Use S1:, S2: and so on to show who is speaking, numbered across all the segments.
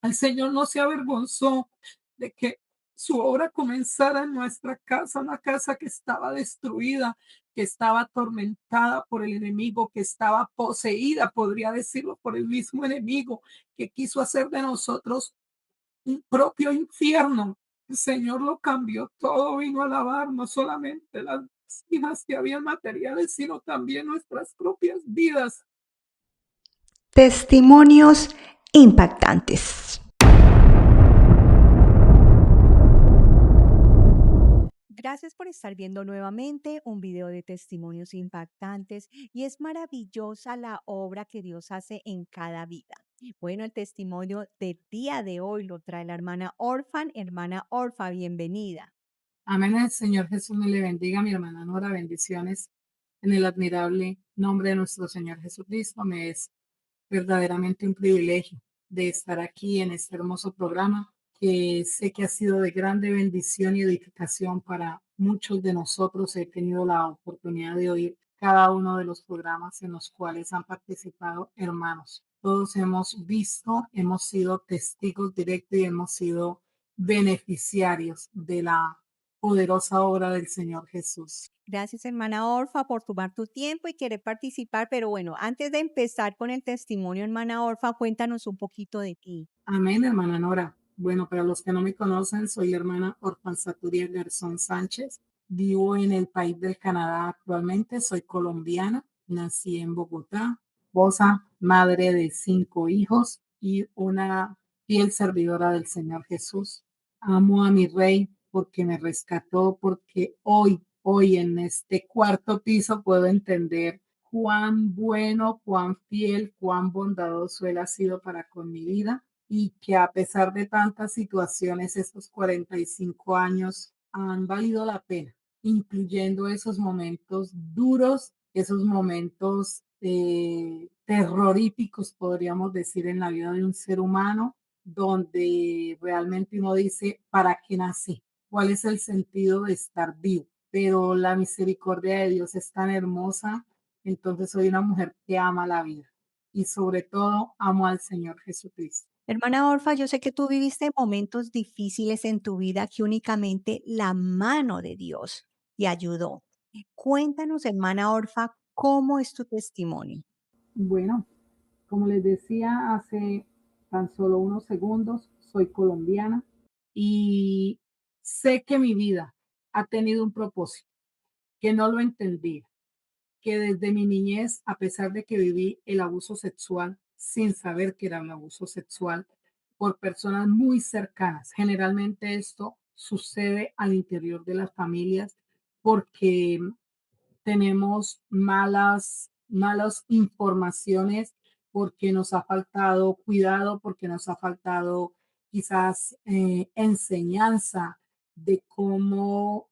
S1: El Señor no se avergonzó de que su obra comenzara en nuestra casa, una casa que estaba destruida, que estaba atormentada por el enemigo, que estaba poseída, podría decirlo, por el mismo enemigo, que quiso hacer de nosotros un propio infierno. El Señor lo cambió todo, vino a lavar no solamente las vasijas que habían materiales, sino también nuestras propias vidas.
S2: Testimonios impactantes. Gracias por estar viendo nuevamente un video de testimonios impactantes y es maravillosa la obra que Dios hace en cada vida. Bueno, el testimonio del día de hoy lo trae la hermana Orfan. Hermana Orfa, bienvenida.
S1: Amén. El Señor Jesús me le bendiga, mi hermana Nora. Bendiciones en el admirable nombre de nuestro Señor Jesucristo. Me es verdaderamente un privilegio de estar aquí en este hermoso programa, que sé que ha sido de grande bendición y edificación para muchos de nosotros. He tenido la oportunidad de oír cada uno de los programas en los cuales han participado hermanos. Todos hemos visto, hemos sido testigos directos y hemos sido beneficiarios de la poderosa obra del Señor Jesús.
S2: Gracias, hermana Orfa, por tomar tu tiempo y querer participar. Pero bueno, antes de empezar con el testimonio, hermana Orfa, cuéntanos un poquito de ti.
S1: Amén, hermana Nora. Bueno, para los que no me conocen, soy la hermana Orfansaturia Garzón Sánchez. Vivo en el país del Canadá actualmente. Soy colombiana. Nací en Bogotá. Esposa, madre de 5 hijos y una fiel servidora del Señor Jesús. Amo a mi rey porque me rescató, porque hoy en este cuarto piso puedo entender cuán bueno, cuán fiel, cuán bondadoso Él ha sido para con mi vida y que a pesar de tantas situaciones, estos 45 años han valido la pena, incluyendo esos momentos duros, esos momentos terroríficos, podríamos decir, en la vida de un ser humano, donde realmente uno dice, ¿para qué nací? ¿Cuál es el sentido de estar vivo? Pero la misericordia de Dios es tan hermosa, entonces soy una mujer que ama la vida y sobre todo amo al Señor Jesucristo.
S2: Hermana Orfa, yo sé que tú viviste momentos difíciles en tu vida que únicamente la mano de Dios te ayudó. Cuéntanos, hermana Orfa, cómo es tu testimonio.
S1: Bueno, como les decía hace tan solo unos segundos, soy colombiana y sé que mi vida ha tenido un propósito, que no lo entendía, que desde mi niñez, a pesar de que viví el abuso sexual sin saber que era un abuso sexual por personas muy cercanas, generalmente esto sucede al interior de las familias porque tenemos malas informaciones porque nos ha faltado cuidado, porque nos ha faltado quizás enseñanza de cómo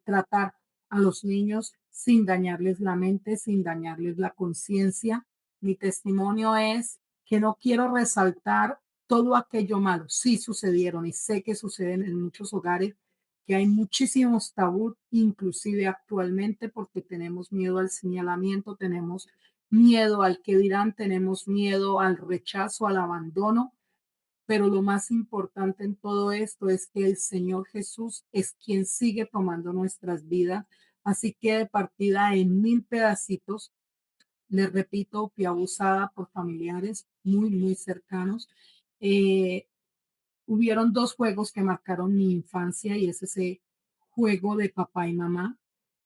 S1: tratar a los niños sin dañarles la mente, sin dañarles la conciencia. Mi testimonio es que no quiero resaltar todo aquello malo. Sí sucedieron y sé que suceden en muchos hogares, que hay muchísimos tabú, inclusive actualmente, porque tenemos miedo al señalamiento, tenemos miedo al que dirán, tenemos miedo al rechazo, al abandono, pero lo más importante en todo esto es que el Señor Jesús es quien sigue tomando nuestras vidas. Así que de partida en 1000 pedacitos, les repito, fui abusada por familiares muy cercanos. Eh, Hubieron 2 juegos que marcaron mi infancia y es ese juego de papá y mamá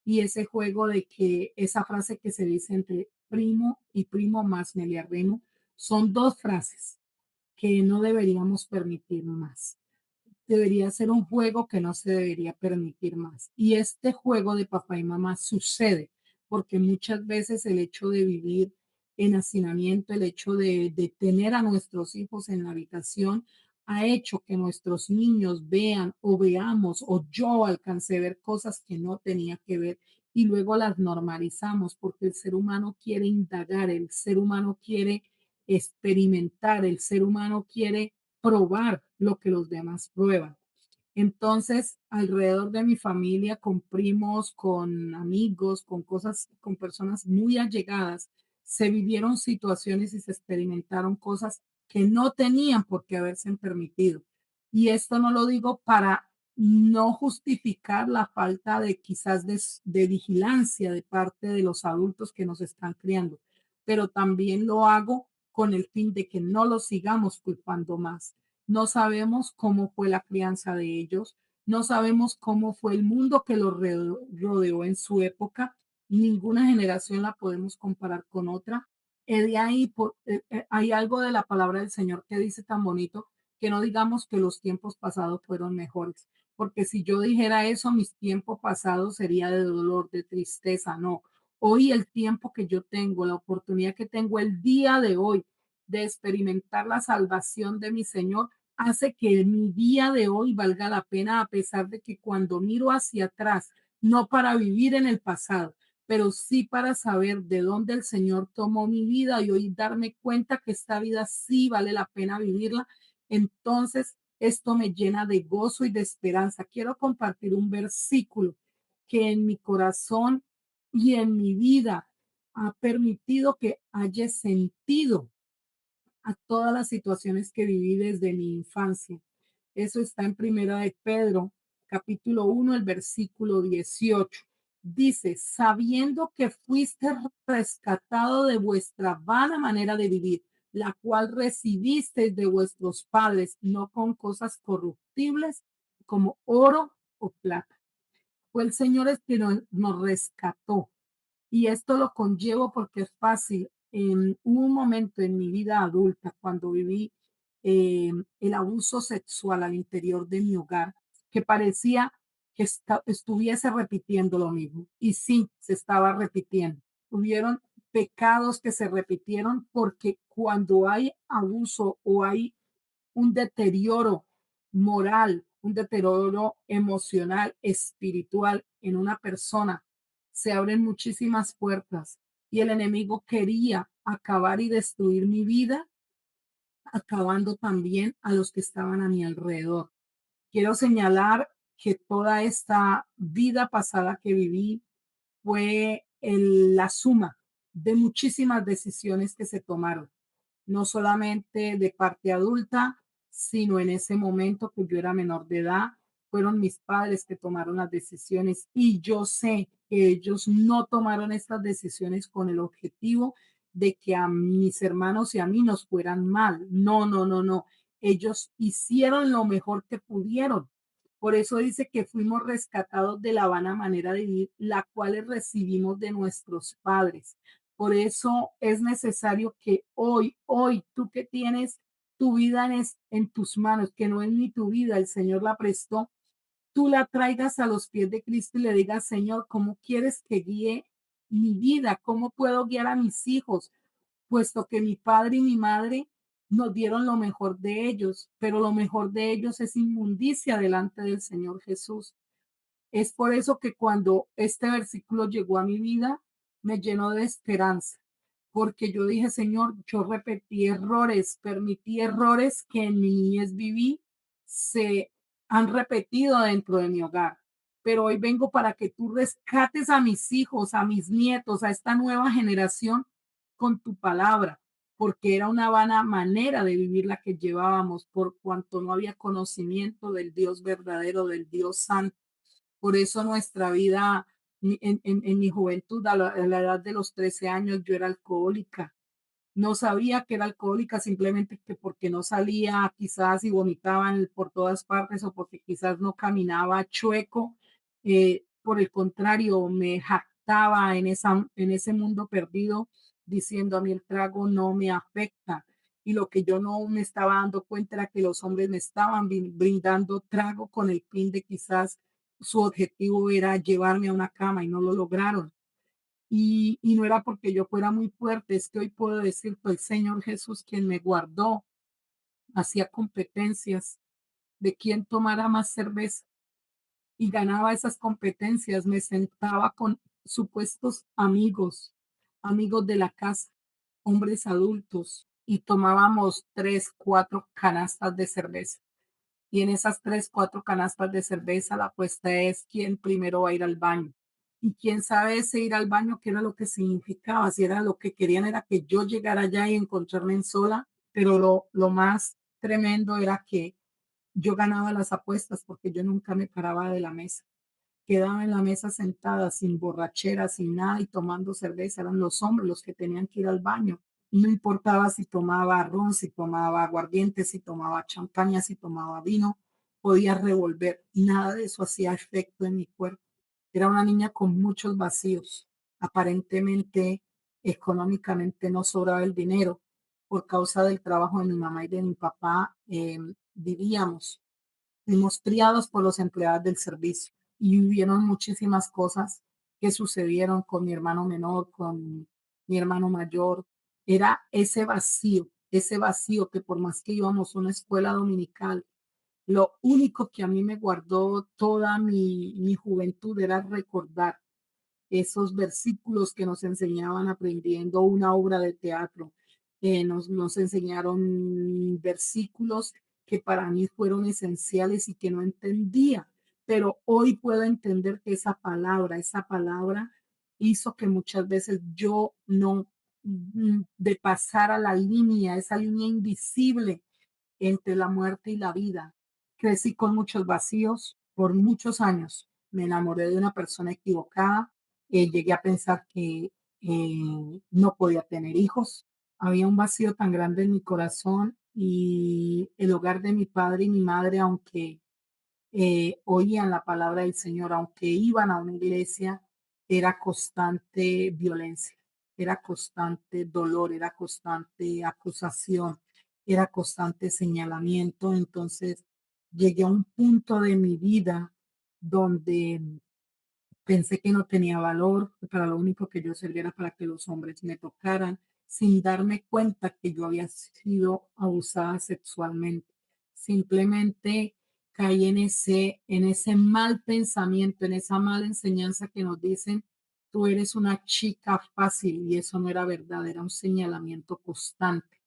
S1: y ese juego de que esa frase que se dice entre primo y primo más me le arrimo, son 2 frases que no deberíamos permitir más. Debería ser un juego que no se debería permitir más. Y este juego de papá y mamá sucede porque muchas veces el hecho de vivir en hacinamiento, el hecho de tener a nuestros hijos en la habitación, ha hecho que nuestros niños vean o veamos o yo alcancé a ver cosas que no tenía que ver y luego las normalizamos porque el ser humano quiere indagar, el ser humano quiere experimentar, el ser humano quiere probar lo que los demás prueban. Entonces, alrededor de mi familia, con primos, con amigos, con cosas, con personas muy allegadas, se vivieron situaciones y se experimentaron cosas que no tenían por qué haberse permitido. Y esto no lo digo para no justificar la falta de quizás de vigilancia de parte de los adultos que nos están criando, pero también lo hago con el fin de que no los sigamos culpando más. No sabemos cómo fue la crianza de ellos, no sabemos cómo fue el mundo que los rodeó en su época. Ninguna generación la podemos comparar con otra. De ahí hay algo de la palabra del Señor que dice tan bonito que no digamos que los tiempos pasados fueron mejores, porque si yo dijera eso, mis tiempos pasados sería de dolor, de tristeza, no. Hoy el tiempo que yo tengo, la oportunidad que tengo el día de hoy de experimentar la salvación de mi Señor, hace que mi día de hoy valga la pena, a pesar de que cuando miro hacia atrás, no para vivir en el pasado, pero sí para saber de dónde el Señor tomó mi vida y hoy darme cuenta que esta vida sí vale la pena vivirla. Entonces, esto me llena de gozo y de esperanza. Quiero compartir un versículo que en mi corazón y en mi vida ha permitido que haya sentido a todas las situaciones que viví desde mi infancia. Eso está en Primera de Pedro, capítulo 1, el versículo 18. Dice, sabiendo que fuiste rescatado de vuestra vana manera de vivir, la cual recibisteis de vuestros padres, no con cosas corruptibles como oro o plata. Fue el Señor el que nos rescató y esto lo conllevo porque es fácil. Hubo un momento en mi vida adulta cuando viví el abuso sexual al interior de mi hogar, que parecía que estuviese repitiendo lo mismo. Y sí, se estaba repitiendo. Hubieron pecados que se repitieron porque cuando hay abuso o hay un deterioro moral, un deterioro emocional, espiritual en una persona, se abren muchísimas puertas y el enemigo quería acabar y destruir mi vida, acabando también a los que estaban a mi alrededor. Quiero señalar que toda esta vida pasada que viví fue la suma de muchísimas decisiones que se tomaron no solamente de parte adulta, sino en ese momento que yo era menor de edad, fueron mis padres que tomaron las decisiones y yo sé que ellos no tomaron estas decisiones con el objetivo de que a mis hermanos y a mí nos fueran mal. No, no, no, no. Ellos hicieron lo mejor que pudieron. Por eso dice que fuimos rescatados de la vana manera de vivir, la cual recibimos de nuestros padres. Por eso es necesario que hoy, tú que tienes tu vida en tus manos, que no es ni tu vida, el Señor la prestó, tú la traigas a los pies de Cristo y le digas, Señor, ¿cómo quieres que guíe mi vida? ¿Cómo puedo guiar a mis hijos? Puesto que mi padre y mi madre nos dieron lo mejor de ellos, pero lo mejor de ellos es inmundicia delante del Señor Jesús. Es por eso que cuando este versículo llegó a mi vida, me llenó de esperanza, porque yo dije, Señor, yo repetí errores, permití errores que en mi niñez viví, se han repetido dentro de mi hogar. Pero hoy vengo para que tú rescates a mis hijos, a mis nietos, a esta nueva generación con tu palabra, porque era una vana manera de vivir la que llevábamos, por cuanto no había conocimiento del Dios verdadero, del Dios santo. Por eso nuestra vida, en mi juventud, a la edad de los 13 años, yo era alcohólica. No sabía que era alcohólica simplemente que porque no salía quizás y vomitaban por todas partes o porque quizás no caminaba chueco. Por el contrario, me jactaba en ese mundo perdido diciendo a mí el trago no me afecta. Y lo que yo no me estaba dando cuenta era que los hombres me estaban brindando trago con el fin de quizás su objetivo era llevarme a una cama y no lo lograron. Y no era porque yo fuera muy fuerte, es que hoy puedo decir, fue el Señor Jesús quien me guardó, hacía competencias de quién tomara más cerveza y ganaba esas competencias. Me sentaba con supuestos amigos, amigos de la casa, hombres adultos, y tomábamos 3, 4 canastas de cerveza. Y en esas 3, 4 canastas de cerveza, la apuesta es quién primero va a ir al baño. Y quién sabe ese ir al baño, qué era lo que significaba, si era lo que querían, era que yo llegara allá y encontrarme en sola, pero lo más tremendo era que yo ganaba las apuestas porque yo nunca me paraba de la mesa. Quedaba en la mesa sentada, sin borrachera, sin nada y tomando cerveza. Eran los hombres los que tenían que ir al baño. No importaba si tomaba ron, si tomaba aguardiente, si tomaba champaña, si tomaba vino, podía revolver. Nada de eso hacía efecto en mi cuerpo. Era una niña con muchos vacíos. Aparentemente, económicamente no sobraba el dinero. Por causa del trabajo de mi mamá y de mi papá, vivíamos. Fuimos criados por los empleados del servicio y hubieron muchísimas cosas que sucedieron con mi hermano menor, con mi hermano mayor. Era ese vacío que por más que íbamos a una escuela dominical, lo único que a mí me guardó toda mi juventud era recordar esos versículos que nos enseñaban aprendiendo una obra de teatro. Nos enseñaron versículos que para mí fueron esenciales y que no entendía, pero hoy puedo entender que esa palabra hizo que muchas veces yo no de pasar a la línea, esa línea invisible entre la muerte y la vida. Crecí con muchos vacíos por muchos años. Me enamoré de una persona equivocada. Llegué a pensar que no podía tener hijos. Había un vacío tan grande en mi corazón y el hogar de mi padre y mi madre, aunque oían la palabra del Señor, aunque iban a una iglesia, era constante violencia, era constante dolor, era constante acusación, era constante señalamiento. Entonces llegué a un punto de mi vida donde pensé que no tenía valor, que para lo único que yo servía era para que los hombres me tocaran, sin darme cuenta que yo había sido abusada sexualmente. Simplemente caí en ese mal pensamiento, en esa mala enseñanza que nos dicen, tú eres una chica fácil, y eso no era verdad, era un señalamiento constante.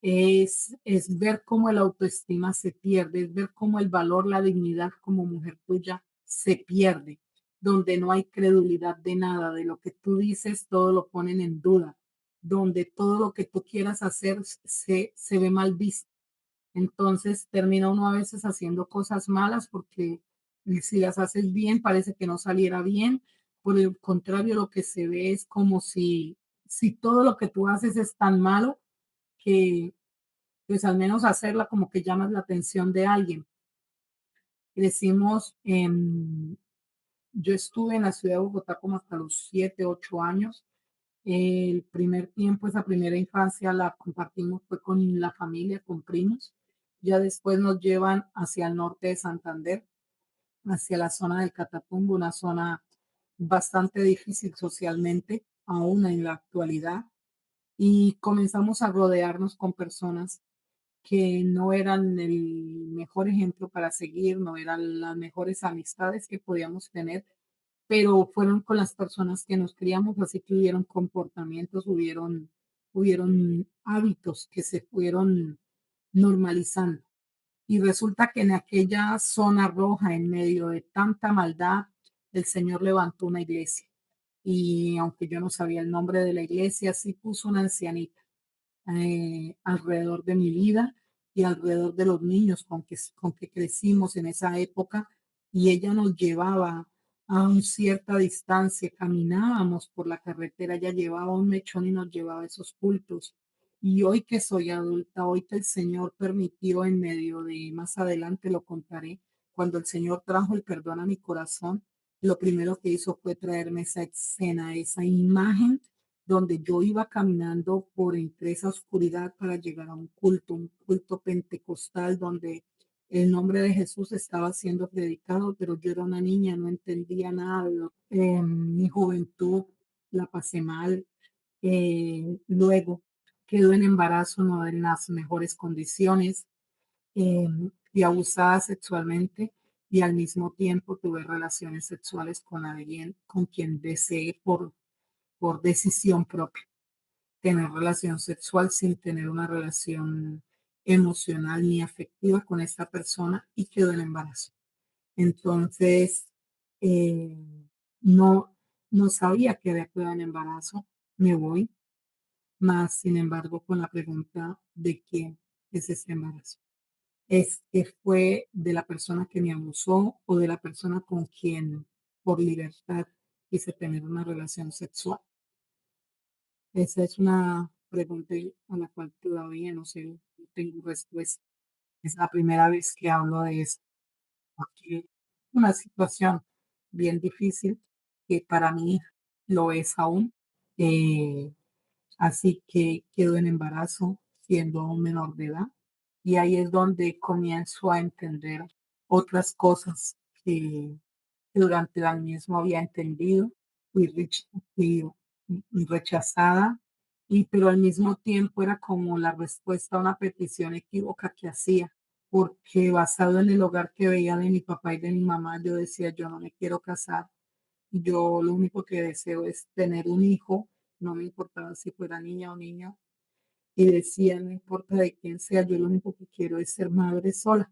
S1: Es ver cómo el autoestima se pierde, es ver cómo el valor, la dignidad como mujer tuya se pierde, donde no hay credulidad de nada, de lo que tú dices, todo lo ponen en duda, donde todo lo que tú quieras hacer se ve mal visto. Entonces termina uno a veces haciendo cosas malas porque si las haces bien parece que no saliera bien. Por el contrario, lo que se ve es como si todo lo que tú haces es tan malo que pues al menos hacerla como que llamas la atención de alguien. Crecimos yo estuve en la ciudad de Bogotá como hasta los 7, 8 años. El primer tiempo, esa primera infancia la compartimos fue con la familia, con primos. Ya después nos llevan hacia el norte de Santander, hacia la zona del Catatumbo, una zona bastante difícil socialmente, aún en la actualidad. Y comenzamos a rodearnos con personas que no eran el mejor ejemplo para seguir, no eran las mejores amistades que podíamos tener, pero fueron con las personas que nos criamos, así que hubieron comportamientos, hubieron hábitos que se fueron normalizando. Y resulta que en aquella zona roja, en medio de tanta maldad, el Señor levantó una iglesia. Y aunque yo no sabía el nombre de la iglesia, sí puso una ancianita alrededor de mi vida y alrededor de los niños con que crecimos en esa época, y ella nos llevaba a una cierta distancia, caminábamos por la carretera, ella llevaba un mechón y nos llevaba a esos cultos. Y hoy que soy adulta, hoy que el Señor permitió en medio de, más adelante lo contaré, cuando el Señor trajo el perdón a mi corazón, lo primero que hizo fue traerme esa escena, esa imagen donde yo iba caminando por entre esa oscuridad para llegar a un culto pentecostal donde el nombre de Jesús estaba siendo predicado, pero yo era una niña, no entendía nada. Mi juventud la pasé mal. Luego quedó en embarazo, no en las mejores condiciones. eh, Fui abusada sexualmente y al mismo tiempo tuve relaciones sexuales con alguien con quien deseé por decisión propia tener relación sexual sin tener una relación emocional ni afectiva con esta persona y quedó en embarazo. Entonces, eh, no, no sabía que había quedado en embarazo, me voy, más sin embargo con la pregunta de quién es ese embarazo. ¿Es que fue de la persona que me abusó o de la persona con quien por libertad quise tener una relación sexual? Esa es una pregunta a la cual todavía no sé, no tengo respuesta. Es la primera vez que hablo de eso, porque una situación bien difícil que para mí lo es aún. Eh, Así que quedo en embarazo siendo aún menor de edad y ahí es donde comienzo a entender otras cosas que durante el año mismo había entendido. Fui rechazada, pero al mismo tiempo era como la respuesta a una petición equívoca que hacía, porque basado en el hogar que veía de mi papá y de mi mamá, yo decía, yo no me quiero casar, yo lo único que deseo es tener un hijo, no me importaba si fuera niña o niño, y decía, no importa de quién sea, yo lo único que quiero es ser madre sola.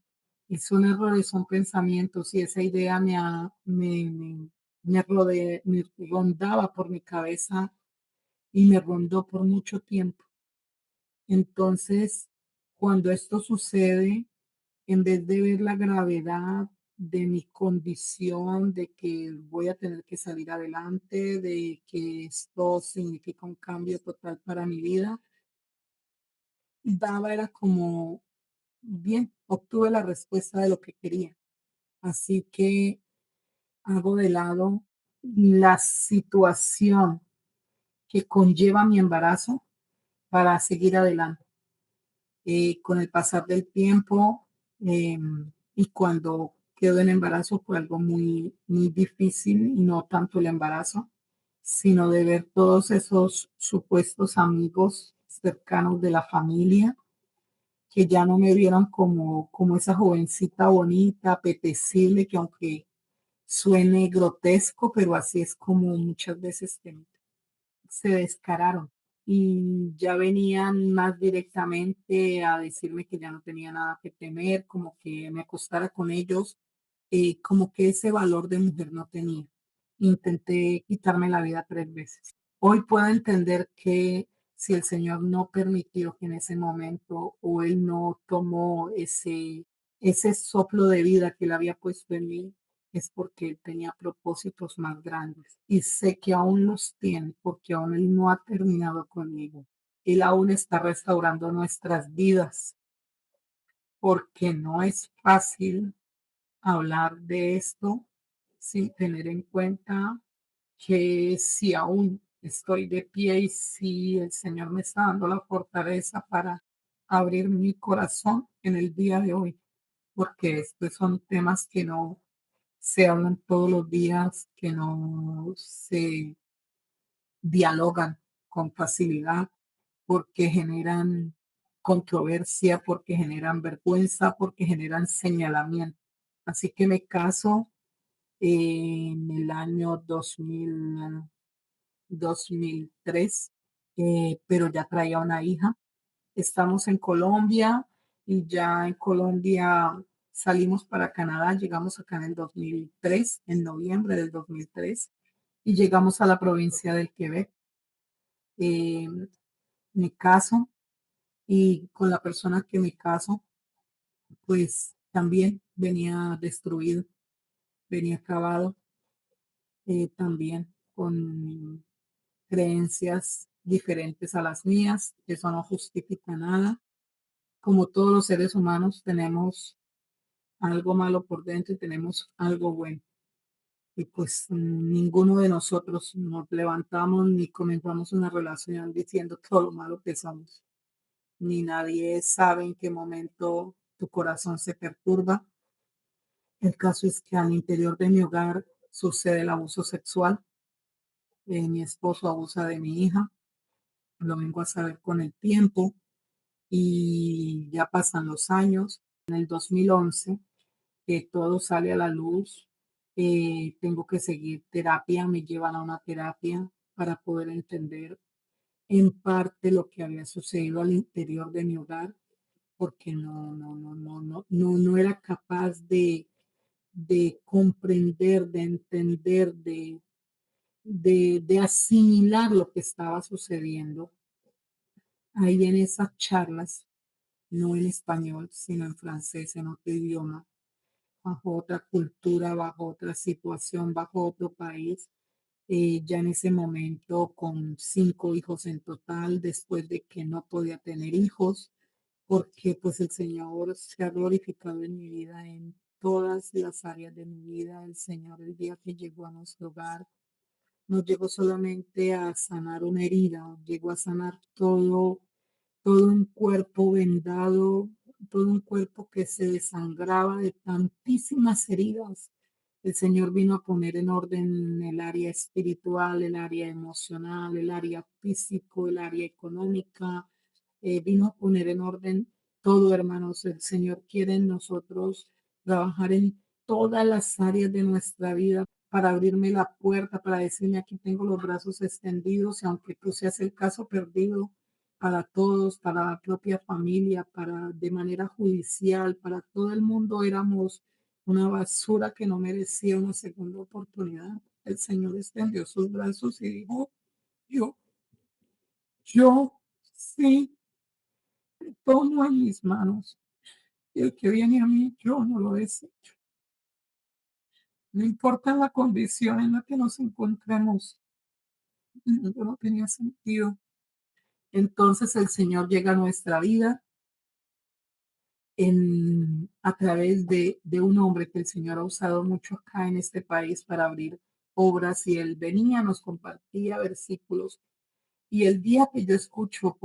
S1: Y son errores, son pensamientos, y esa idea me rondaba por mi cabeza y me rondó por mucho tiempo. Entonces, cuando esto sucede, en vez de ver la gravedad de mi condición, de que voy a tener que salir adelante, de que esto significa un cambio total para mi vida, era como, bien, obtuve la respuesta de lo que quería. Así que hago de lado la situación que conlleva mi embarazo para seguir adelante. Con el pasar del tiempo y cuando quedo en embarazo fue algo muy, muy difícil y no tanto el embarazo, sino de ver todos esos supuestos amigos cercanos de la familia que ya no me vieron como esa jovencita bonita, apetecible, que aunque suene grotesco, pero así es como muchas veces se descararon y ya venían más directamente a decirme que ya no tenía nada que temer, como que me acostara con ellos, como que ese valor de mujer no tenía. Intenté quitarme la vida 3 veces. Hoy puedo entender que si el Señor no permitió que en ese momento o Él no tomó ese soplo de vida que Él había puesto en mí, es porque Él tenía propósitos más grandes. Y sé que aún los tiene porque aún Él no ha terminado conmigo. Él aún está restaurando nuestras vidas porque no es fácil hablar de esto sin tener en cuenta que si aún estoy de pie y si el Señor me está dando la fortaleza para abrir mi corazón en el día de hoy, porque estos son temas que no se hablan todos los días, que no se dialogan con facilidad, porque generan controversia, porque generan vergüenza, porque generan señalamiento. Así que me caso en el año 2003, pero ya traía una hija. Estamos en Colombia y ya en Colombia salimos para Canadá, llegamos acá en el 2003, en noviembre del 2003, y llegamos a la provincia del Quebec. Eh, Me caso y con la persona que me caso, pues también venía destruido, venía acabado, también con creencias diferentes a las mías. Eso no justifica nada. Como todos los seres humanos, tenemos algo malo por dentro y tenemos algo bueno. Y pues ninguno de nosotros nos levantamos ni comenzamos una relación diciendo todo lo malo que somos. Ni nadie sabe en qué momento tu corazón se perturba. El caso es que al interior de mi hogar sucede el abuso sexual. Mi esposo abusa de mi hija. Lo vengo a saber con el tiempo y ya pasan los años. En el 2011, todo sale a la luz. Tengo que seguir terapia, me llevan a una terapia para poder entender en parte lo que había sucedido al interior de mi hogar, porque no era capaz de comprender, de entender, de asimilar lo que estaba sucediendo ahí en esas charlas. no en español, sino en francés, en otro idioma, bajo otra cultura, bajo otra situación, bajo otro país. Ya en ese momento con 5 hijos en total, después de que no podía tener hijos, porque pues el Señor se ha glorificado en mi vida, en todas las áreas de mi vida. El Señor, el día que llegó a nuestro hogar, no llegó solamente a sanar una herida, llegó a sanar todo un cuerpo vendado, todo un cuerpo que se desangraba de tantísimas heridas. El Señor vino a poner en orden el área espiritual, el área emocional, el área físico, el área económica. Vino a poner en orden todo, hermanos. El Señor quiere en nosotros trabajar en todas las áreas de nuestra vida para abrirme la puerta, para decirme aquí tengo los brazos extendidos y aunque tú seas el caso perdido, para todos, para la propia familia, para de manera judicial, para todo el mundo éramos una basura que no merecía una segunda oportunidad. El Señor extendió sus brazos y dijo, yo, yo sí tomo en mis manos y el que viene a mí, yo no lo desecho. No importa la condición en la que nos encontremos, no tenía sentido. Entonces el Señor llega a nuestra vida a través de un hombre que el Señor ha usado mucho acá en este país para abrir obras y él venía, nos compartía versículos y el día que yo escucho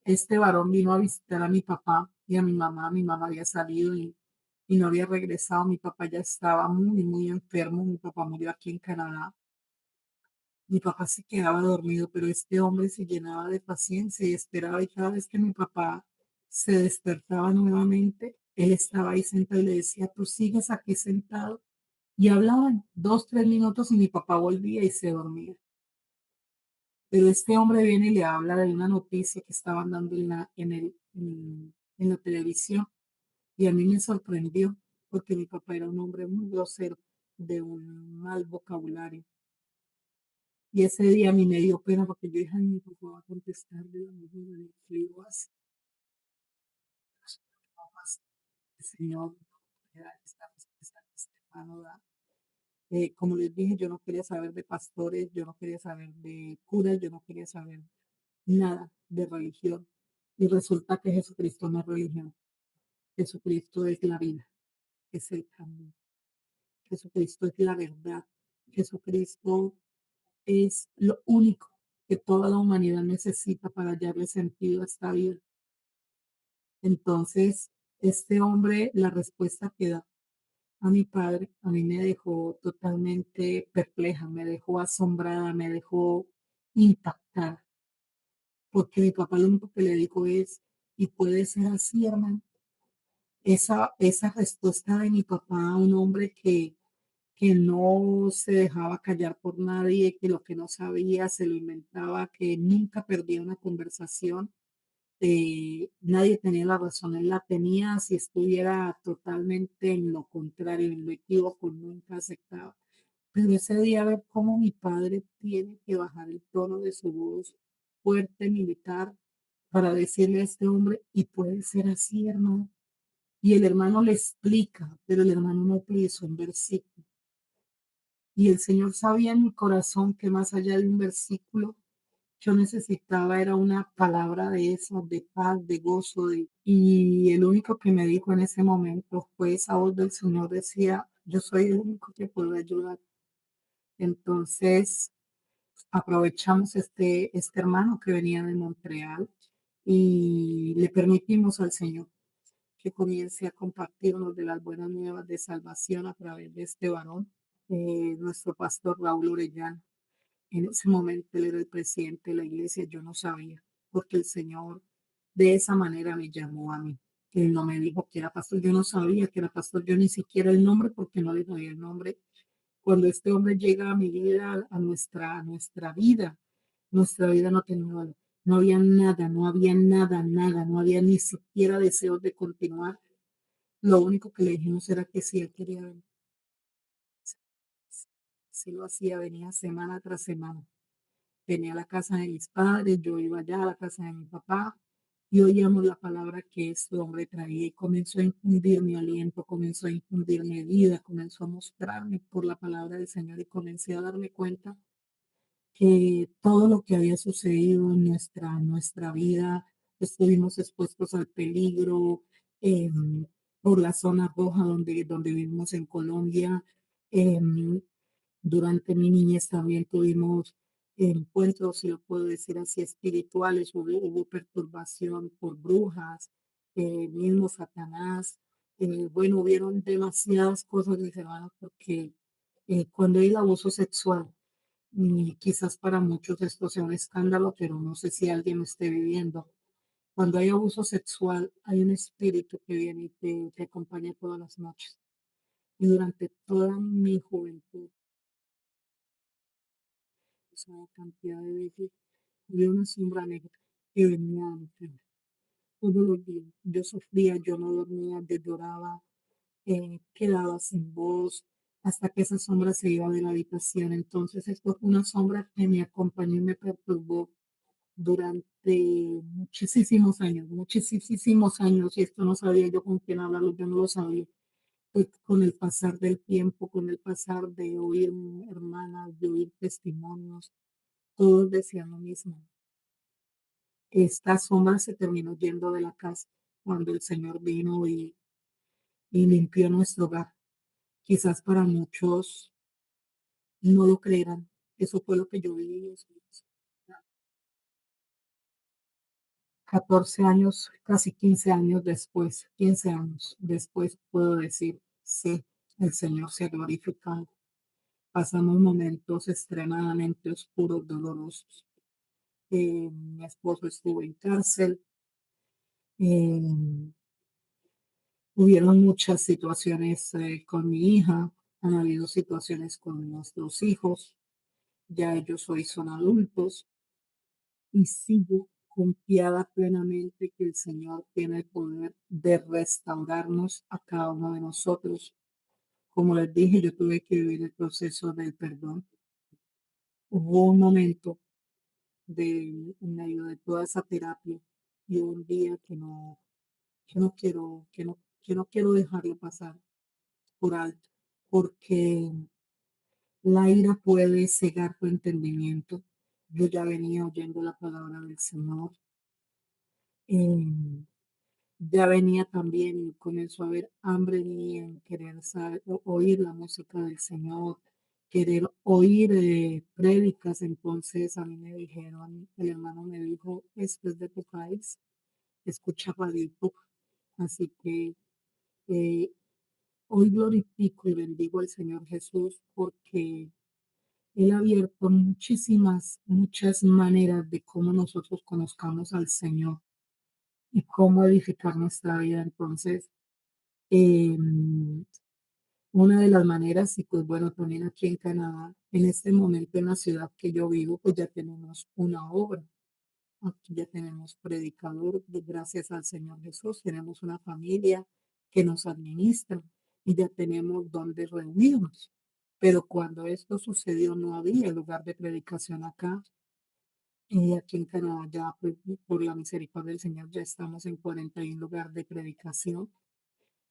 S1: este varón vino a visitar a mi papá y a mi mamá había salido y no había regresado, mi papá ya estaba muy, muy enfermo, mi papá murió aquí en Canadá. Mi papá se quedaba dormido, pero este hombre se llenaba de paciencia y esperaba y cada vez que mi papá se despertaba nuevamente, él estaba ahí sentado y le decía, tú sigues aquí sentado. Y hablaban 2, 3 minutos y mi papá volvía y se dormía. Pero este hombre viene y le habla de una noticia que estaban dando en la televisión y a mí me sorprendió porque mi papá era un hombre muy grosero, de un mal vocabulario. Y ese día a mí me dio pena porque yo dije, ay, mi papá va a contestar de la misma manera que lo hace. Papás, el Señor me da esta respuesta que este hermano da. Como les dije, yo no quería saber de pastores, yo no quería saber de curas, yo no quería saber nada de religión. Y resulta que Jesucristo no es religión. Jesucristo es la vida, es el camino. Jesucristo es la verdad. Jesucristo es lo único que toda la humanidad necesita para hallarle sentido a esta vida. Entonces, este hombre, la respuesta que da a mi padre, a mí me dejó totalmente perpleja, me dejó asombrada, me dejó impactada, porque mi papá lo único que le dijo es, y puede ser así, hermano. Esa respuesta de mi papá, un hombre que no se dejaba callar por nadie, que lo que no sabía se lo inventaba, que nunca perdía una conversación, nadie tenía la razón, él la tenía, si estuviera totalmente en lo contrario, en lo equívoco, nunca aceptaba. Pero ese día ver cómo mi padre tiene que bajar el tono de su voz fuerte, militar, para decirle a este hombre, y puede ser así, hermano. Y el hermano le explica, pero el hermano no utilizó un versículo. Y el Señor sabía en mi corazón que más allá de un versículo, yo necesitaba era una palabra de eso, de paz, de gozo. Y el único que me dijo en ese momento fue esa voz del Señor, decía, yo soy el único que puedo ayudar. Entonces, aprovechamos este hermano que venía de Montreal y le permitimos al Señor que comience a compartirnos de las buenas nuevas de salvación a través de este varón, nuestro pastor Raúl Orellana. En ese momento él era el presidente de la iglesia, yo no sabía, porque el Señor de esa manera me llamó a mí. Él no me dijo que era pastor, yo no sabía que era pastor, yo ni siquiera el nombre, porque no le sabía el nombre. Cuando este hombre llega a mi vida, nuestra vida no tenía valor. No había nada, no había nada, nada, no había ni siquiera deseos de continuar. Lo único que le dijimos era que si él quería venir, si lo hacía, venía semana tras semana. Venía a la casa de mis padres, yo iba allá a la casa de mi papá y oíamos la palabra que este hombre traía y comenzó a infundir mi aliento, comenzó a infundir mi vida, comenzó a mostrarme por la palabra del Señor y comencé a darme cuenta que todo lo que había sucedido en nuestra vida, estuvimos expuestos al peligro por la zona roja donde vivimos en Colombia. em, Durante mi niñez también tuvimos encuentros, si lo puedo decir así, espirituales, hubo perturbación por brujas, mismo Satanás. Bueno, hubieron demasiadas cosas, mis hermanos, porque cuando hay el abuso sexual, quizás para muchos esto sea un escándalo, pero no sé si alguien lo esté viviendo. Cuando hay abuso sexual, hay un espíritu que viene y te acompaña todas las noches. Y durante toda mi juventud, esa cantidad de veces, vi una sombra negra que venía ante mí todos los días. Yo sufría, yo no dormía, yo lloraba, quedaba sin voz, hasta que esa sombra se iba de la habitación. Entonces, esto fue una sombra que me acompañó y me perturbó durante muchísimos años, y esto no sabía yo con quién hablarlo, yo no lo sabía. Pues con el pasar del tiempo, con el pasar de oír hermanas, de oír testimonios, todos decían lo mismo. Esta sombra se terminó yendo de la casa cuando el Señor vino y limpió nuestro hogar. Quizás para muchos no lo creerán. Eso fue lo que yo viví. 14 años, casi 15 años después, 15 años después, puedo decir, sí, el Señor se ha glorificado. Pasamos momentos extremadamente oscuros, dolorosos. Mi esposo estuvo en cárcel. eh, Hubieron muchas situaciones con mi hija, han habido situaciones con nuestros hijos, ya ellos hoy son adultos y sigo confiada plenamente que el Señor tiene el poder de restaurarnos a cada uno de nosotros. Como les dije, yo tuve que vivir el proceso del perdón. Hubo un momento en medio de toda esa terapia y un día que no quiero dejarlo pasar por alto, porque la ira puede cegar tu entendimiento. Yo ya venía oyendo la palabra del Señor. em, ya venía también y comenzó a haber hambre en mí en querer oír la música del Señor, querer oír prédicas. Entonces a mí me dijeron, el hermano me dijo, esto es de tu país, escucha Radio Pop. Así que eh, hoy glorifico y bendigo al Señor Jesús porque Él ha abierto muchas maneras de cómo nosotros conozcamos al Señor y cómo edificar nuestra vida. Entonces, em, una de las maneras, y pues bueno, también aquí en Canadá, en este momento en la ciudad que yo vivo, pues ya tenemos una obra. Aquí ya tenemos predicador, gracias al Señor Jesús, tenemos una familia que nos administra y ya tenemos donde reunirnos. Pero cuando esto sucedió no había lugar de predicación acá. Y aquí en Canadá ya pues, por la misericordia del Señor ya estamos en 41 lugares de predicación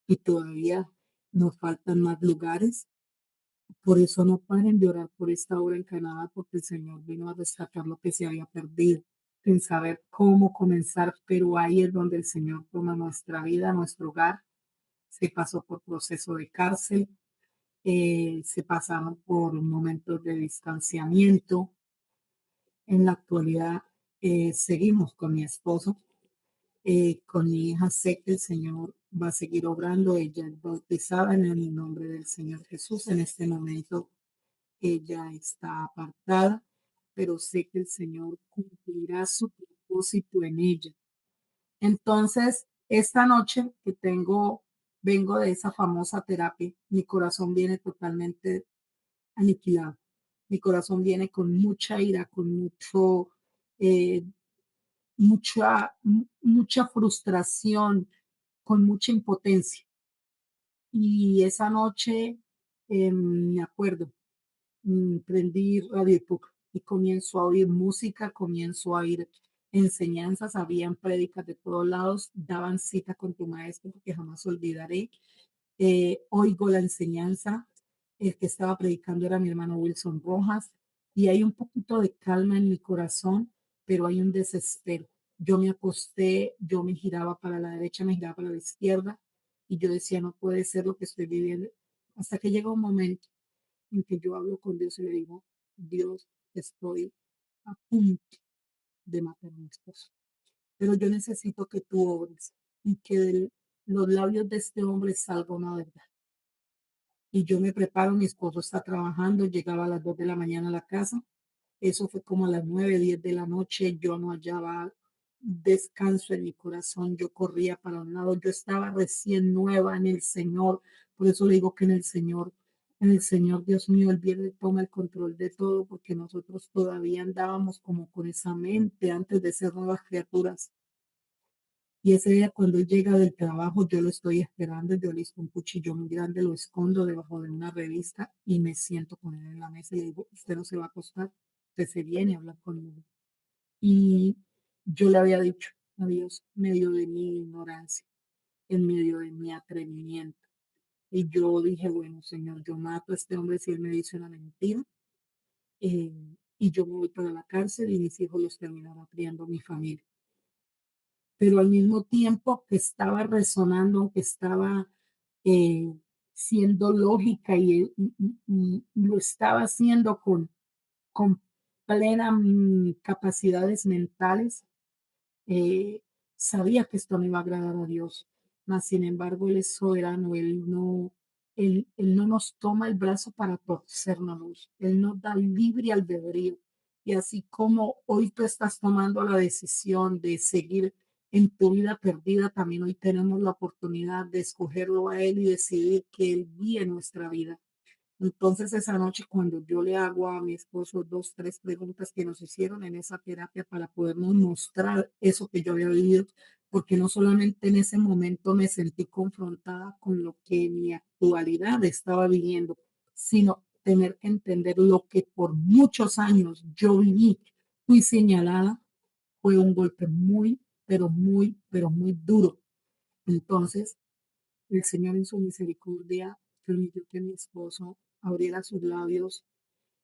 S1: y todavía nos faltan más lugares. Por eso no paren de orar por esta obra en Canadá, porque el Señor vino a rescatar lo que se había perdido, sin saber cómo comenzar, pero ahí es donde el Señor toma nuestra vida, nuestro hogar. Se pasó por proceso de cárcel, se pasaron por momentos de distanciamiento. En la actualidad seguimos con mi esposo, con mi hija. Sé que el Señor va a seguir obrando. Ella es bautizada en el nombre del Señor Jesús. En este momento ella está apartada, pero sé que el Señor cumplirá su propósito en ella. Entonces, esta noche vengo de esa famosa terapia, mi corazón viene totalmente aniquilado. Mi corazón viene con mucha ira, con eh, mucha frustración, con mucha impotencia. Y esa noche, me acuerdo, prendí Radio Puc y comienzo a oír música, comienzo a oír enseñanzas, habían prédicas de todos lados, daban cita con tu maestro, porque jamás olvidaré. Oigo la enseñanza, el que estaba predicando era mi hermano Wilson Rojas, y hay un poquito de calma en mi corazón, pero hay un desespero. Yo me acosté, yo me giraba para la derecha, me giraba para la izquierda, y yo decía, no puede ser lo que estoy viviendo. Hasta que llega un momento en que yo hablo con Dios y le digo, Dios, estoy a punto de matar a mi esposo, pero yo necesito que tú obres y que de los labios de este hombre salga una verdad. Y yo me preparo, mi esposo está trabajando, llegaba a las 2 de la mañana a la casa, eso fue como a las 9, 10 de la noche, yo no hallaba descanso en mi corazón, yo corría para un lado, yo estaba recién nueva en el Señor, por eso le digo que en el Señor, Dios mío, el bien toma el control de todo, porque nosotros todavía andábamos como con esa mente antes de ser nuevas criaturas. Y ese día cuando él llega del trabajo, yo lo estoy esperando, yo le hice un cuchillo muy grande, lo escondo debajo de una revista y me siento con él en la mesa y le digo, usted no se va a acostar, usted se viene a hablar conmigo. Y yo le había dicho a Dios, en medio de mi ignorancia, en medio de mi atrevimiento. Y yo dije, bueno, Señor, yo mato a este hombre si él me dice una mentira, eh, y yo me voy para la cárcel y mis hijos los terminará criando mi familia. Pero al mismo tiempo que estaba resonando, que estaba eh, siendo lógica y lo estaba haciendo con plena capacidades mentales, eh, sabía que esto no iba a agradar a Dios, mas sin embargo Él es soberano, Él no nos toma el brazo para torcernos, Él nos da libre albedrío. Y así como hoy tú estás tomando la decisión de seguir en tu vida perdida, también hoy tenemos la oportunidad de escogerlo a Él y decidir que Él guíe nuestra vida. Entonces, esa noche, cuando yo le hago a mi esposo dos, tres preguntas que nos hicieron en esa terapia para podernos mostrar eso que yo había vivido, porque no solamente en ese momento me sentí confrontada con lo que en mi actualidad estaba viviendo, sino tener que entender lo que por muchos años yo viví, fui señalada, fue un golpe muy, pero muy duro. Entonces, el Señor en su misericordia permitió que mi esposo abriera sus labios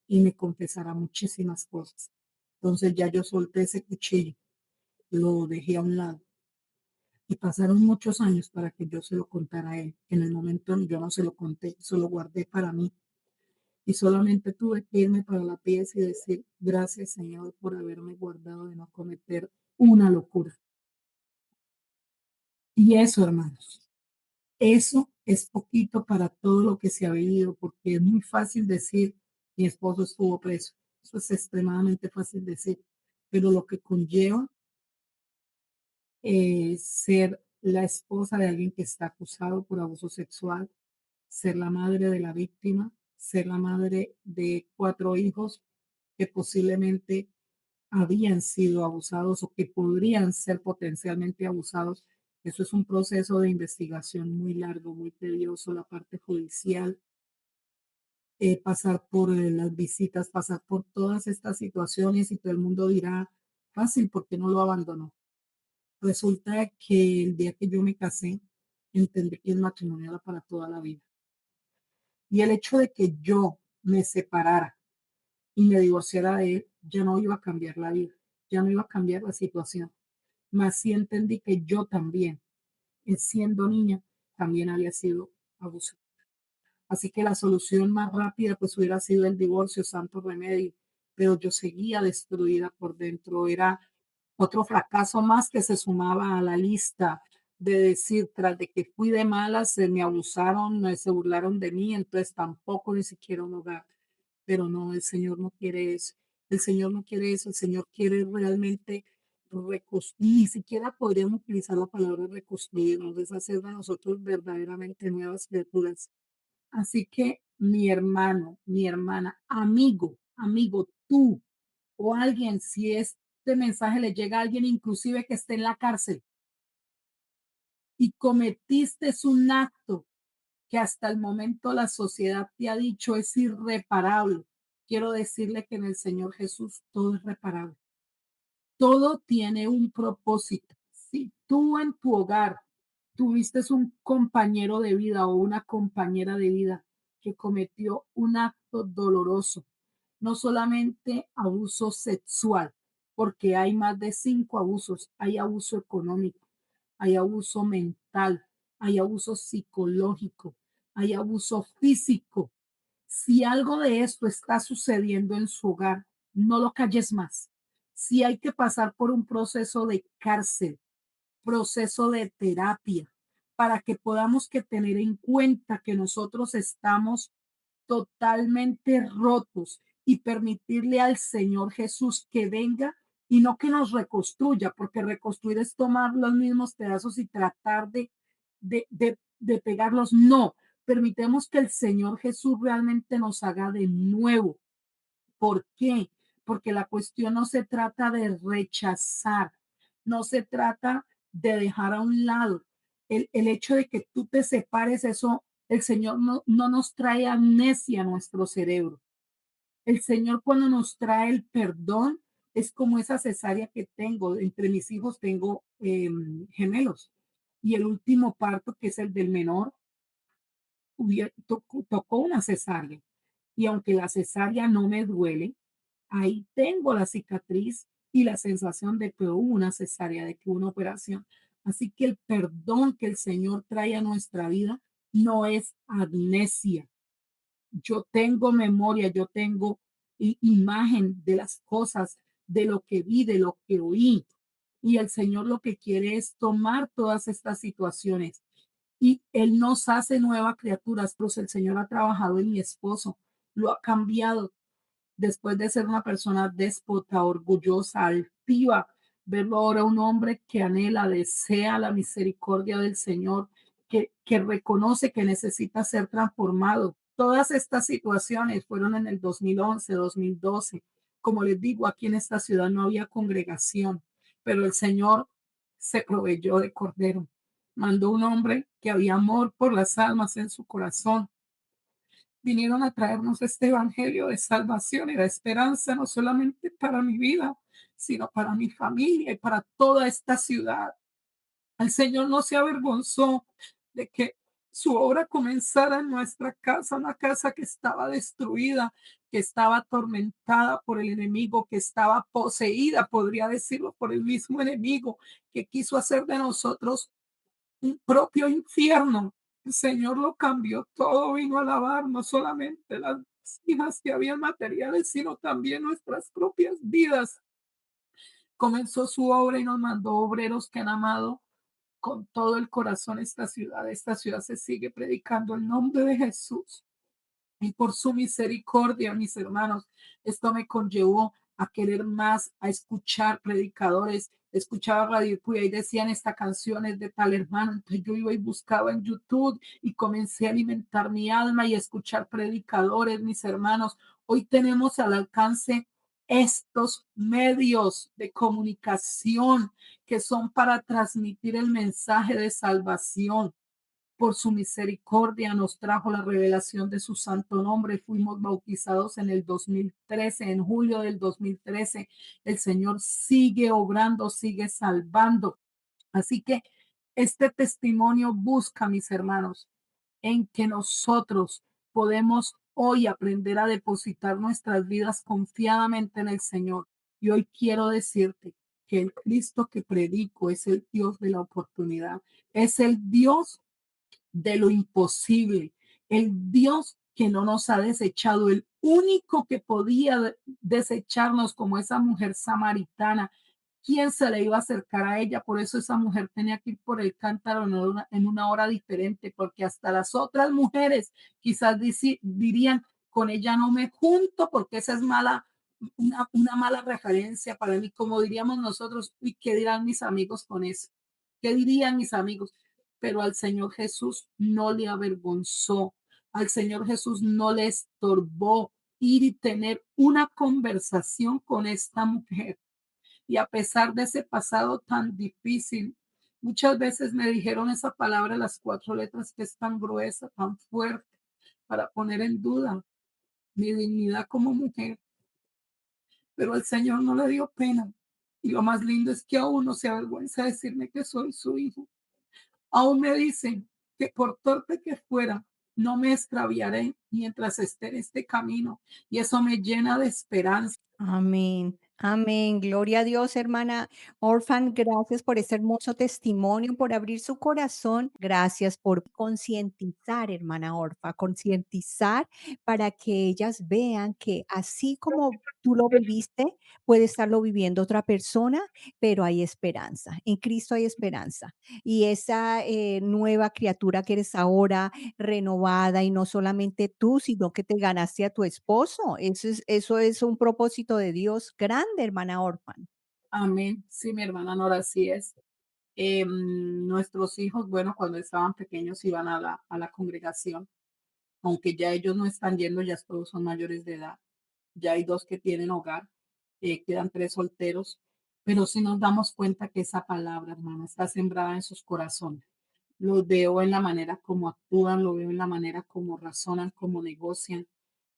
S1: y me confesara muchísimas cosas. Entonces ya yo solté ese cuchillo, lo dejé a un lado y pasaron muchos años para que yo se lo contara a él. En el momento yo no se lo conté, solo guardé para mí y solamente tuve que irme para la pieza y decir gracias Señor por haberme guardado de no cometer una locura. Y eso, hermanos, eso es poquito para todo lo que se ha vivido, porque es muy fácil decir, mi esposo estuvo preso. Eso es extremadamente fácil decir, pero lo que conlleva ser la esposa de alguien que está acusado por abuso sexual, ser la madre de la víctima, ser la madre de 4 hijos que posiblemente habían sido abusados o que podrían ser potencialmente abusados. Eso es un proceso de investigación muy largo, muy tedioso, la parte judicial, pasar por las visitas, pasar por todas estas situaciones y todo el mundo dirá, fácil, porque no lo abandonó. Resulta que el día que yo me casé, entendí que el matrimonio era para toda la vida. Y el hecho de que yo me separara y me divorciara de él, ya no iba a cambiar la vida, ya no iba a cambiar la situación. Mas sí entendí que yo también, siendo niña, también había sido abusada. Así que la solución más rápida pues hubiera sido el divorcio, santo remedio, pero yo seguía destruida por dentro. Era otro fracaso más que se sumaba a la lista de decir, tras de que fui de malas, se me abusaron, se burlaron de mí, entonces tampoco ni siquiera un hogar. Pero no, el Señor no quiere eso. El Señor no quiere eso. El Señor quiere realmente reconstruir. Ni siquiera podríamos utilizar la palabra reconstruirnos, es hacer de nosotros verdaderamente nuevas criaturas. Así que mi hermano, mi hermana, amigo, tú o alguien, si este mensaje le llega a alguien, inclusive que esté en la cárcel y cometiste un acto que hasta el momento la sociedad te ha dicho es irreparable, quiero decirle que en el Señor Jesús todo es reparable. Todo tiene un propósito. Si tú en tu hogar tuviste un compañero de vida o una compañera de vida que cometió un acto doloroso, no solamente abuso sexual, porque hay más de 5 abusos, hay abuso económico, hay abuso mental, hay abuso psicológico, hay abuso físico. Si algo de esto está sucediendo en su hogar, no lo calles más. Si hay que pasar por un proceso de cárcel, proceso de terapia, para que podamos que tener en cuenta que nosotros estamos totalmente rotos y permitirle al Señor Jesús que venga y no que nos reconstruya, porque reconstruir es tomar los mismos pedazos y tratar de pegarlos. No, permitemos que el Señor Jesús realmente nos haga de nuevo. ¿Por qué? Porque la cuestión no se trata de rechazar, no se trata de dejar a un lado. El hecho de que tú te separes, eso, el Señor no nos trae amnesia a nuestro cerebro. El Señor cuando nos trae el perdón es como esa cesárea que tengo. Entre mis hijos tengo gemelos. Y el último parto, que es el del menor, tocó una cesárea. Y aunque la cesárea no me duele, ahí tengo la cicatriz y la sensación de que hubo una cesárea, de que hubo una operación. Así que el perdón que el Señor trae a nuestra vida no es amnesia. Yo tengo memoria, yo tengo imagen de las cosas, de lo que vi, de lo que oí. Y el Señor lo que quiere es tomar todas estas situaciones y Él nos hace nuevas criaturas. Pues el Señor ha trabajado en mi esposo, lo ha cambiado después de ser una persona déspota, orgullosa, altiva, verlo ahora un hombre que anhela, desea la misericordia del Señor, que reconoce que necesita ser transformado. Todas estas situaciones fueron en el 2011, 2012. Como les digo, aquí en esta ciudad no había congregación, pero el Señor se proveyó de cordero. Mandó un hombre que había amor por las almas en su corazón, vinieron a traernos este evangelio de salvación y de esperanza, no solamente para mi vida, sino para mi familia y para toda esta ciudad. El Señor no se avergonzó de que su obra comenzara en nuestra casa, una casa que estaba destruida, que estaba atormentada por el enemigo, que estaba poseída, podría decirlo, por el mismo enemigo, que quiso hacer de nosotros un propio infierno. El Señor lo cambió todo, vino a lavar no solamente las hijas que habían materiales, sino también nuestras propias vidas. Comenzó su obra y nos mandó obreros que han amado con todo el corazón esta ciudad. Esta ciudad se sigue predicando el nombre de Jesús. Y por su misericordia, mis hermanos, esto me conllevó a querer más, a escuchar predicadores. Escuchaba Radio Puya y decían esta canción es de tal hermano. Entonces yo iba y buscaba en YouTube y comencé a alimentar mi alma y a escuchar predicadores, mis hermanos. Hoy tenemos al alcance estos medios de comunicación que son para transmitir el mensaje de salvación. Por su misericordia nos trajo la revelación de su santo nombre. Fuimos bautizados en el 2013, en julio del 2013. El Señor sigue obrando, sigue salvando. Así que este testimonio busca, mis hermanos, en que nosotros podemos hoy aprender a depositar nuestras vidas confiadamente en el Señor. Y hoy quiero decirte que el Cristo que predico es el Dios de la oportunidad, es el Dios de lo imposible, el Dios que no nos ha desechado, el único que podía desecharnos como esa mujer samaritana. ¿Quién se le iba a acercar a ella? Por eso esa mujer tenía que ir por el cántaro en una hora diferente, porque hasta las otras mujeres quizás dirían, con ella no me junto porque esa es mala, una mala referencia para mí, como diríamos nosotros, ¿y qué dirán mis amigos con eso? ¿Qué dirían mis amigos? Pero al Señor Jesús no le avergonzó, al Señor Jesús no le estorbó ir y tener una conversación con esta mujer. Y a pesar de ese pasado tan difícil, muchas veces me dijeron esa palabra, las 4 letras, que es tan gruesa, tan fuerte, para poner en duda mi dignidad como mujer. Pero el Señor no le dio pena. Y lo más lindo es que aún no se avergüenza de decirme que soy su hijo. Aún me dice que por torpe que fuera, no me extraviaré mientras esté en este camino. Y eso me llena de esperanza.
S2: Amén, amén. Gloria a Dios, hermana Orfan. Gracias por este hermoso testimonio, por abrir su corazón. Gracias por concientizar, hermana Orfa, concientizar para que ellas vean que así como tú lo viviste, puede estarlo viviendo otra persona, pero hay esperanza. En Cristo hay esperanza. Y esa nueva criatura que eres ahora, renovada, y no solamente tú, sino que te ganaste a tu esposo. Eso es un propósito de Dios grande, hermana Orfan.
S1: Amén. Sí, mi hermana Nora, así es. Nuestros hijos, bueno, cuando estaban pequeños iban a la congregación, aunque ya ellos no están yendo, ya todos son mayores de edad. Ya hay dos que tienen hogar, quedan tres solteros, pero sí nos damos cuenta que esa palabra, hermana, está sembrada en sus corazones. Los veo en la manera como actúan, lo veo en la manera como razonan, como negocian.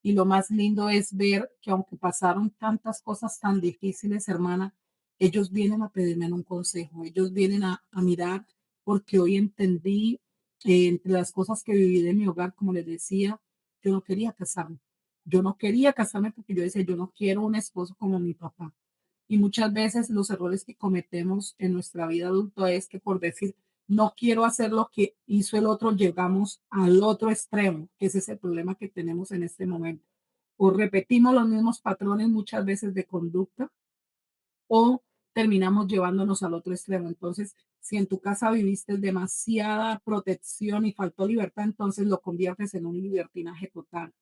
S1: Y lo más lindo es ver que aunque pasaron tantas cosas tan difíciles, hermana, ellos vienen a pedirme un consejo, ellos vienen a mirar, porque hoy entendí, entre las cosas que viví de mi hogar, como les decía, yo no quería casarme. Yo no quería casarme porque yo decía, yo no quiero un esposo como mi papá. Y muchas veces los errores que cometemos en nuestra vida adulta es que por decir, no quiero hacer lo que hizo el otro, llegamos al otro extremo, que ese es el problema que tenemos en este momento. O repetimos los mismos patrones muchas veces de conducta o terminamos llevándonos al otro extremo. Entonces, si en tu casa viviste demasiada protección y faltó libertad, entonces lo conviertes en un libertinaje total.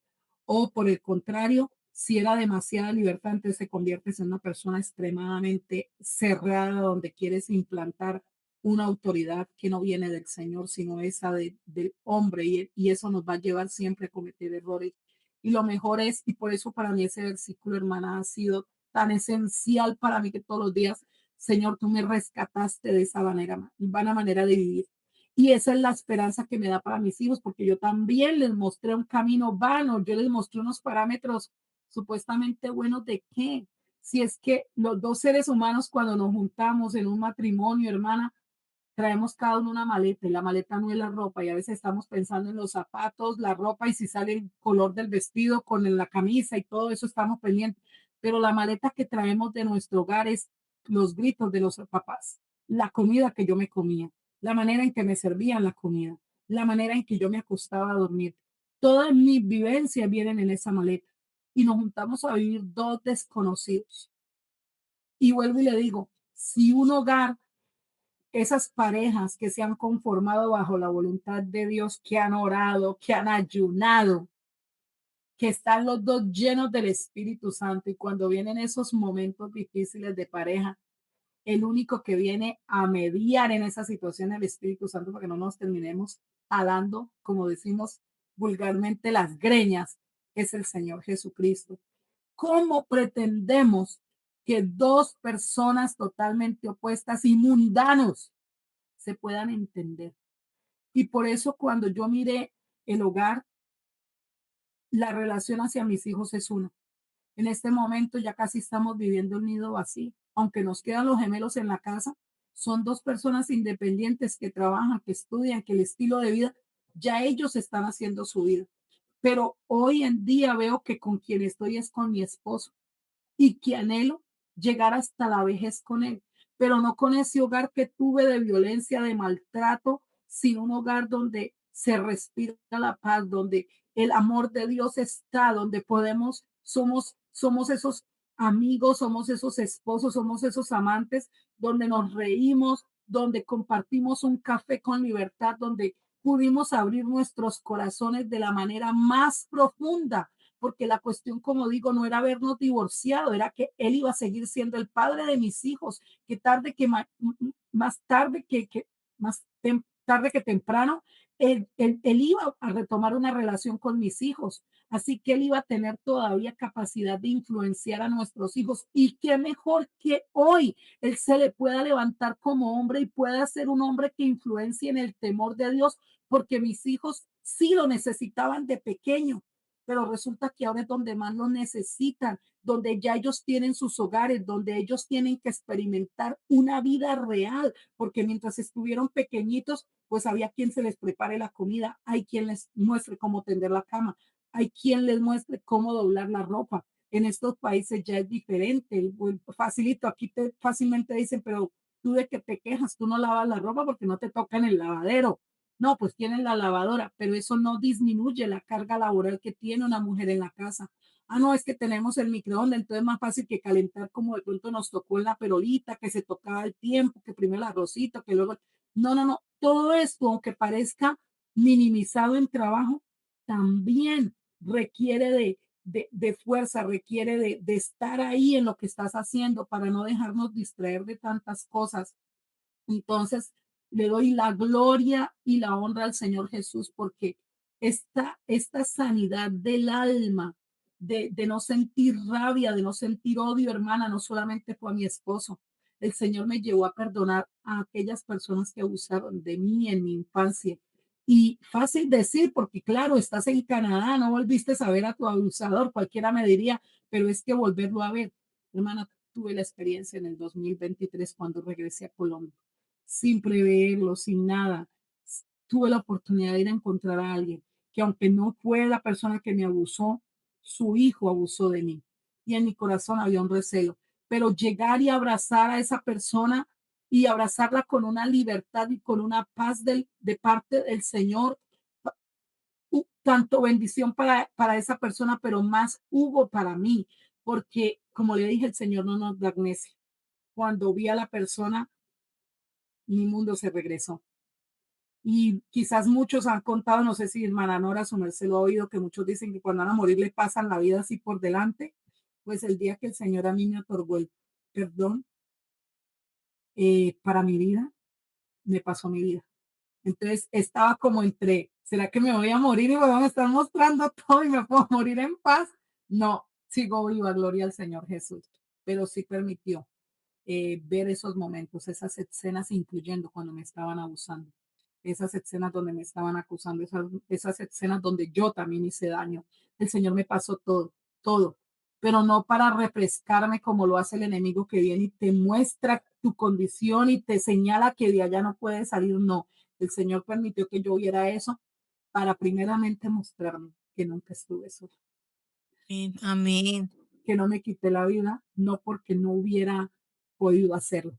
S1: O por el contrario, si era demasiada libertad, entonces te conviertes en una persona extremadamente cerrada, donde quieres implantar una autoridad que no viene del Señor, sino esa del hombre, y eso nos va a llevar siempre a cometer errores. Y lo mejor es, y por eso para mí ese versículo, hermana, ha sido tan esencial para mí que todos los días, Señor, tú me rescataste de esa manera, vana manera de vivir. Y esa es la esperanza que me da para mis hijos, porque yo también les mostré un camino vano, yo les mostré unos parámetros supuestamente buenos de qué. Si es que los dos seres humanos cuando nos juntamos en un matrimonio, hermana, traemos cada uno una maleta y la maleta no es la ropa y a veces estamos pensando en los zapatos, la ropa y si sale el color del vestido con la camisa y todo eso estamos pendientes. Pero la maleta que traemos de nuestro hogar es los gritos de los papás, la comida que yo me comía, la manera en que me servían la comida, la manera en que yo me acostaba a dormir. Todas mis vivencias vienen en esa maleta y nos juntamos a vivir dos desconocidos. Y vuelvo y le digo, si un hogar, esas parejas que se han conformado bajo la voluntad de Dios, que han orado, que han ayunado, que están los dos llenos del Espíritu Santo y cuando vienen esos momentos difíciles de pareja, el único que viene a mediar en esa situación es el Espíritu Santo para que no nos terminemos alando, como decimos vulgarmente, las greñas, es el Señor Jesucristo. ¿Cómo pretendemos que dos personas totalmente opuestas y mundanos se puedan entender? Y por eso cuando yo miré el hogar, la relación hacia mis hijos es una. En este momento ya casi estamos viviendo un nido vacío, aunque nos quedan los gemelos en la casa, son dos personas independientes que trabajan, que estudian, que el estilo de vida, ya ellos están haciendo su vida. Pero hoy en día veo que con quien estoy es con mi esposo y que anhelo llegar hasta la vejez con él, pero no con ese hogar que tuve de violencia, de maltrato, sino un hogar donde se respira la paz, donde el amor de Dios está, donde podemos, somos esos amigos, somos esos esposos, somos esos amantes, donde nos reímos, donde compartimos un café con libertad, donde pudimos abrir nuestros corazones de la manera más profunda, porque la cuestión, como digo, no era habernos divorciado, era que él iba a seguir siendo el padre de mis hijos, que tarde que más tarde tarde que temprano, él iba a retomar una relación con mis hijos, así que él iba a tener todavía capacidad de influenciar a nuestros hijos y qué mejor que hoy él se le pueda levantar como hombre y pueda ser un hombre que influencie en el temor de Dios, porque mis hijos sí lo necesitaban de pequeño pero resulta que ahora es donde más lo necesitan, donde ya ellos tienen sus hogares, donde ellos tienen que experimentar una vida real, porque mientras estuvieron pequeñitos, pues había quien se les prepare la comida, hay quien les muestre cómo tender la cama, hay quien les muestre cómo doblar la ropa. En estos países ya es diferente, facilito, aquí te fácilmente dicen, pero tú de qué te quejas, tú no lavas la ropa porque no te toca en el lavadero. No, pues tienen la lavadora, pero eso no disminuye la carga laboral que tiene una mujer en la casa. Ah, no, es que tenemos el microondas, entonces es más fácil que calentar como de pronto nos tocó en la perolita, que se tocaba el tiempo, que primero el arrocito, que luego... No, no, no. Todo esto, aunque parezca minimizado en trabajo, también requiere de fuerza, requiere de estar ahí en lo que estás haciendo para no dejarnos distraer de tantas cosas. Entonces, le doy la gloria y la honra al Señor Jesús porque esta sanidad del alma, de no sentir rabia, de no sentir odio, hermana, no solamente fue a mi esposo. El Señor me llevó a perdonar a aquellas personas que abusaron de mí en mi infancia. Y fácil decir, porque claro, estás en Canadá, no volviste a ver a tu abusador, cualquiera me diría, pero es que volverlo a ver. Hermana, tuve la experiencia en el 2023 cuando regresé a Colombia sin preverlo, sin nada. Tuve la oportunidad de ir a encontrar a alguien que aunque no fue la persona que me abusó, su hijo abusó de mí. Y en mi corazón había un recelo. Pero llegar y abrazar a esa persona y abrazarla con una libertad y con una paz de parte del Señor, tanto bendición para esa persona, pero más hubo para mí, porque como le dije, el Señor no nos da amnesia. Cuando vi a la persona, mi mundo se regresó. Y quizás muchos han contado, no sé si hermana Nora su merced lo ha oído, que muchos dicen que cuando van a morir le pasan la vida así por delante. Pues el día que el Señor a mí me otorgó el perdón para mi vida, me pasó mi vida. Entonces estaba como entre, ¿será que me voy a morir y me van a estar mostrando todo y me puedo morir en paz? No, sigo viva, gloria al Señor Jesús, pero sí permitió ver esos momentos, esas escenas, incluyendo cuando me estaban abusando, esas escenas donde me estaban acusando, esas escenas donde yo también hice daño. El Señor me pasó todo, todo, pero no para refrescarme como lo hace el enemigo que viene y te muestra tu condición y te señala que de allá no puedes salir. No, el Señor permitió que yo viera eso para primeramente mostrarme que nunca estuve sola,
S2: Amén. Amén.
S1: que no me quité la vida, no porque no hubiera podido hacerlo,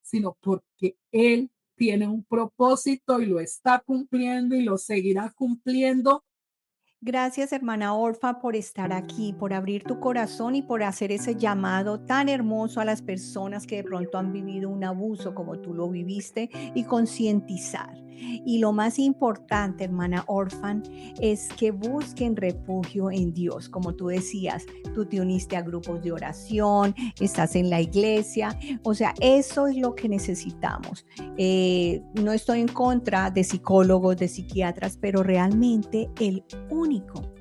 S1: sino porque Él tiene un propósito y lo está cumpliendo y lo seguirá cumpliendo.
S2: Gracias, hermana Orfa, por estar aquí, por abrir tu corazón y por hacer ese llamado tan hermoso a las personas que de pronto han vivido un abuso como tú lo viviste y concientizar. Y lo más importante, hermana Orfan, es que busquen refugio en Dios. Como tú decías, tú te uniste a grupos de oración, estás en la iglesia. O sea, eso es lo que necesitamos. No estoy en contra de psicólogos, de psiquiatras, pero realmente el único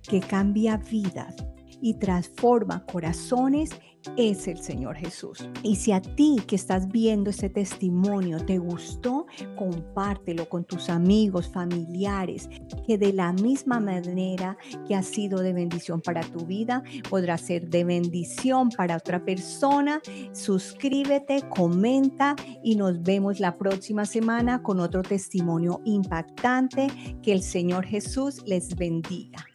S2: que cambia vidas y transforma corazones es el Señor Jesús. Y si a ti que estás viendo este testimonio te gustó, compártelo con tus amigos, familiares, que de la misma manera que ha sido de bendición para tu vida, podrá ser de bendición para otra persona. Suscríbete, comenta y nos vemos la próxima semana con otro testimonio impactante. Que el Señor Jesús les bendiga.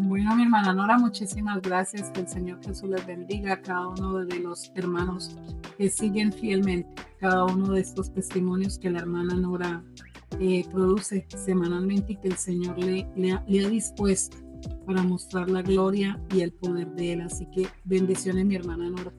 S1: Bueno, mi hermana Nora, muchísimas gracias. Que el Señor Jesús les bendiga a cada uno de los hermanos que siguen fielmente cada uno de estos testimonios que la hermana Nora produce semanalmente y que el Señor le ha dispuesto para mostrar la gloria y el poder de Él. Así que bendiciones, mi hermana Nora.